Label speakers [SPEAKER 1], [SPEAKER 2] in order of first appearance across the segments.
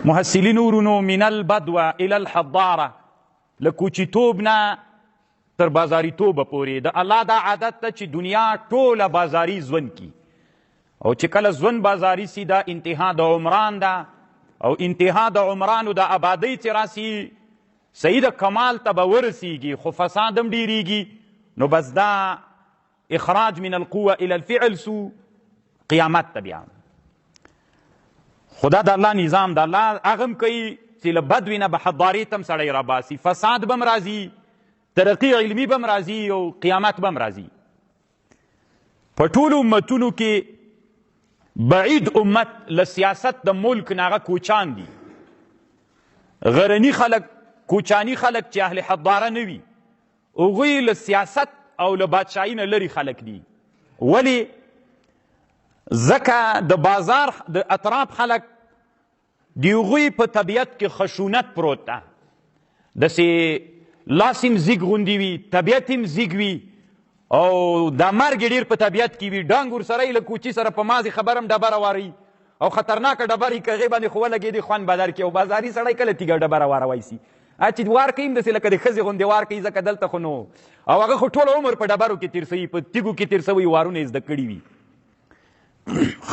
[SPEAKER 1] محصلینو ورونو من البدوه الى الحضاره له کوچیتوب نه تر بازاریتوبه پورې د الله دا عادت ده چې دنیا ټوله بازاري ژوند کی او چې کله ژوند بازاري سي دا انتها د عمران ده او انتها د عمرانو د آبادۍ چې راسي صحیح د کمال ته به ورسیږي خو فساد هم ډیریږي نو بس دا اخراج من القوه الى الفعل سو قیامت ته بیا خدا د الله نظام د الله هغه هم کوي چې له بدوي نه به حضارې ته هم سړی راباسي فساد به هم راځي ترقی علمي به هم راځي او قیامت به هم راځي په ټولو امتونو کې بعید امت له سیاست د ملک نه هغه کوچان دي غرني خلک کوچاني خلک چې اهل حضاره نه وي هغوی له سیاست او له بادشاهي نه لرې خلک دي ولې ځکه د بازار د اطراف خلک د هغوی په طبیعت کې خشونت پروت ده داسې لاس هم زیږ غوندې وي طبیعت هم زیږ وي او دا مرګ ډېر په طبیعت کې وي ډانګ ورسره یې له کوچي سره په ماضي خبر هم ډبره واروي او خطرناکه ډبرې که هغې باندې خو ولګېدې خوند به درکړي او بازاري سړی کله تیږه ډبره واروی سي چې وار کوي هم داسې لکه د ښځې غوندې وار کوي ځکه دلته خو نو او هغه خو ټول عمر په ډبرو کې تېر سوي په تیږو کې تېر سوي وارونه یې زده کړي وي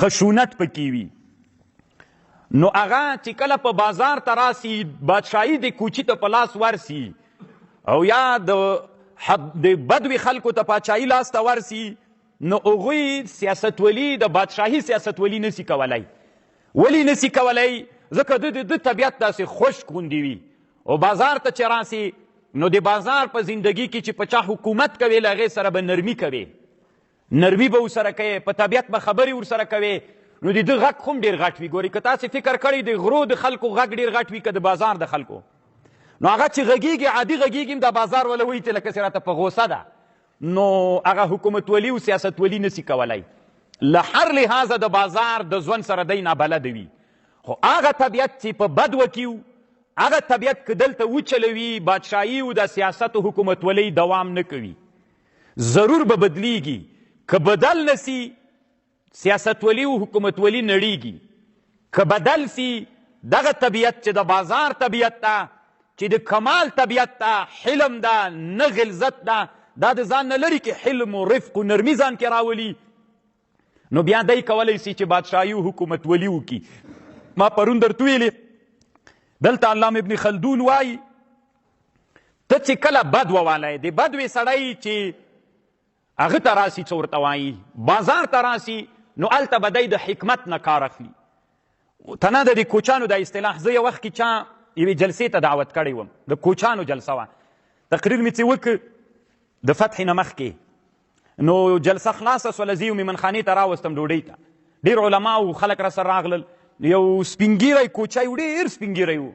[SPEAKER 1] خشونت پکې وي نو هغه چې کله په بازار ته راسي بادشاهي د کوچي ته په لاس ورسي او یا د بدوي خلکو ته پاچاهي لاس ته ورسي نو هغوی سیاستولي د بادشاهي سیاستولي نسي کولی ولې نسي کولی ځکه د طبیعت داسې خشک غوندې وي او بازار ته چې راسي نو د بازار په زندگی کې چې په چا حکومت کوي له هغې سره به نرمي کوي نرمي به ورسره کوي په طبیعت به خبرې ورسره کوي نو د ده غږ خو هم ډېر غټ وي ګورې که تاسې فکر کړی د غرو د خلکو غږ ډېر غټ وي که د بازار د خلکو نو هغه چې غږېږي عادي غږېږي هم د بازار والا وایي چې لکه چې راته په غوسه ده نو هغه حکومتولي او سیاستولي نسي کولی له هر لحاظه د بازار د ژوند سره دی نابلده وي خو هغه طبیعت چې په بدوه کې هغه طبیعت که دلته وچلوي بادشاهي او د سیاست او حکومتولۍ دوام نه کوي ضرور به بدلیږي که بدل نسی سیاستولی او حکومتولی نړیږي که بدل سی دغه طبیعت چې د بازار طبیعت ده چې د کمال طبیعت ده حلم ده نه غلظت ده دا د ځان نه لري کې حلم و رفق و نرمي ځان کې راولي نو بیا دی کولی سي چې بادشاهي او حکومتولي وکړي ما پرون درته ویلې دلته علامه ابن خلدون وایي ته چې کله بدوه والی د بدوې سړی چې هغه ته راسي څه ورته وایي بازار ته راسي نو هلته به دی د حکمت نه کار اخلي ته نه د کوچانو دا اصطلاح زه یو وخت کې چا یوې جلسې ته دعوت کړی وم د کوچانو جلسه وه تقریر مې چې وکړ د فتح نه مخکې نو جلسه خلاصه سوله زه یو میمنخانې ته راوستم ډوډۍ ته ډېر علما او خلک راسره راغلل یو سپینګیری کوچی و ډېر سپینګیری و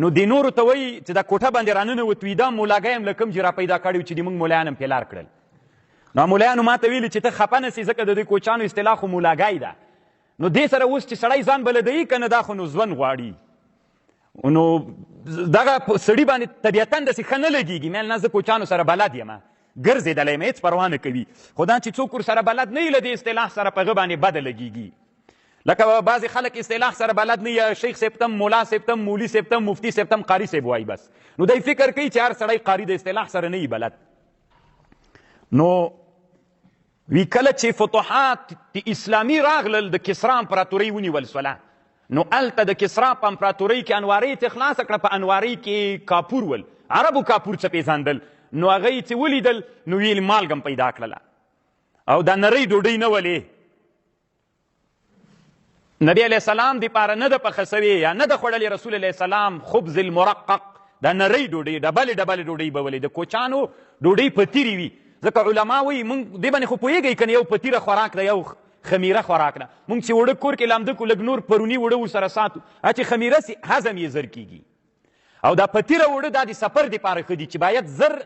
[SPEAKER 1] نو د نورو ته وایي چې دا کوټه باندې راننوت وي دا مولاګی هم له کوم چې را پیدا کړی و چې د موږ مولیان هم پې لار کړل نو مولایانو ما ته ویلي چې ته خفه نسي ځکه د دې کوچانو اصطلاح خو مولاګی ده نو دې سره اوس چې سړی ځان بلدوي که نه دا خو نو ژوند غواړي نو دغه سړي باندې طبیعتا داسې ښه نه لګېږي مېل نه زه کوچانو سره بلد یم ګرځېدلی یم هېڅ پروا نه کوي خو دا چې څوک ورسره بلد نه وي له دې اصطلاح سره په هغه باندې بده لګېږي لکه بعضې خلک اصطلاح سره بلد نه یا شیخ صاحب تم مولا صاحب تم مولي صاحب تم مفتي صاحب تم قاري صاحب وایي بس نو دی فکر کوي چې هر سړی قاري د اصطلاح سره نه وي بلد نو وی کله چې فتوحات د اسلامي راغلل د کسرا امپراتورۍ ونیول سوله نو هلته د کسرا په امپراتورۍ کې انوارۍ چې خلاصه کړه په انوارۍ کې کاپور ول عربو کاپور څه پېژندل نو هغوی چې ولیدل نو ویل مالګه هم پیدا کړله او دا نرۍ ډوډۍ نه ولې نبی علیه السلام دپاره نه ده پخه سوې یا نه ده خوړلې رسول علیه السلام خبز المرقق دا نرۍ ډوډۍ ډبلې ډبلې ډوډۍ به ولې د کوچانو ډوډۍ پتیرې وي ځکه علما وایي مونږ دې باندې خو پوهېږئ که نه یو پتیره خوراک ده یو خمیره خوراک ده مونږ چې وړه کور کې لامده کړو لږ نور پروني وړه ورسره ساتو چې خمیره سي هضم یې زر کېږي او دا پتیره وړه دا د سفر دپاره ښه دي چې باید زر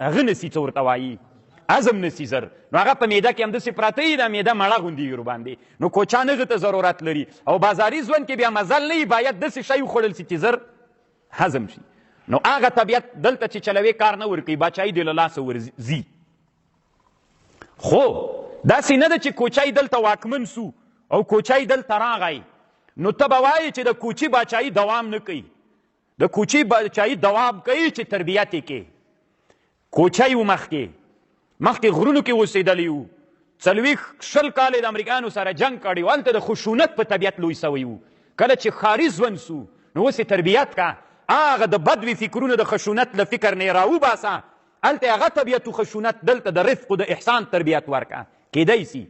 [SPEAKER 1] هغه نسي څه ورته وایي هضم نسي زر نو هغه په معده کې همداسې پراته وي دا معده مړه غوندې وي ورباندې نو کوچان هغه ته ضرورت لري او بازاري ژوند کې بیا مزل نه وي باید داسې شی وخوړل سي چې زر هضم شي نو هغه طبیعت دلته چې چلوي کار نه ورکوي باچایي دې له لاسه ورځي خو داسې نه ده چې کوچی دلته واکمن سو او کوچی دلته راغی نو ته به وایې چې د کوچي باچایي دوام نه کوي. د کوچي باچایي دوام کوي چې تربیت یې کې. کوچی و مخکې غرونو کې اوسېدلی وو، 40 کاله د امریکانو سره جنګ کړی و، هلته د خشونت په طبیعت لوی سوی وو. کله چې ښاري ژوند سو نو اوس یې تربیت کا، هغه د بدوي فکرونه د خشونت له فکر نه یې راوباسه، هلته هغه طبیعت و خشونت، دلته د رفق و د احسان تربیت ورکه. کیدی سي